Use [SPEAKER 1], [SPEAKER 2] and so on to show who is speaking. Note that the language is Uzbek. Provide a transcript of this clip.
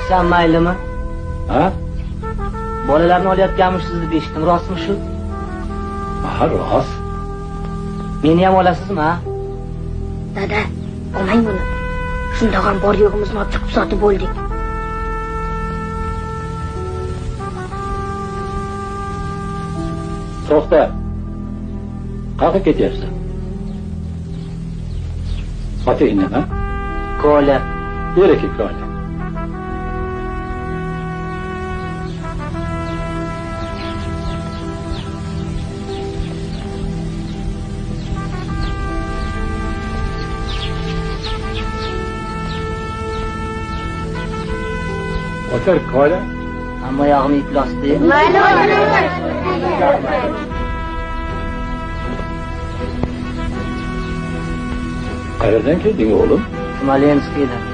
[SPEAKER 1] Chiqsam maylimi?
[SPEAKER 2] Ha?
[SPEAKER 1] Bolalarni olayotganmisiz deb eshitdim, rostmi shu?
[SPEAKER 2] Ha, rost.
[SPEAKER 1] Meni ham olasizmi, ha?
[SPEAKER 3] Dada, olmang buni. Shunda ham bor yo'g'imizni olib chiqib sotib bo'ldik.
[SPEAKER 2] To'xta. Qayerga ketyapsan? Oting nima?
[SPEAKER 1] Kola.
[SPEAKER 2] Beraki kola. Otar kola?
[SPEAKER 1] Hamma yog'im iflosdi.
[SPEAKER 2] Qayerdan kelding o'g'lim?
[SPEAKER 1] Smolenskiydan.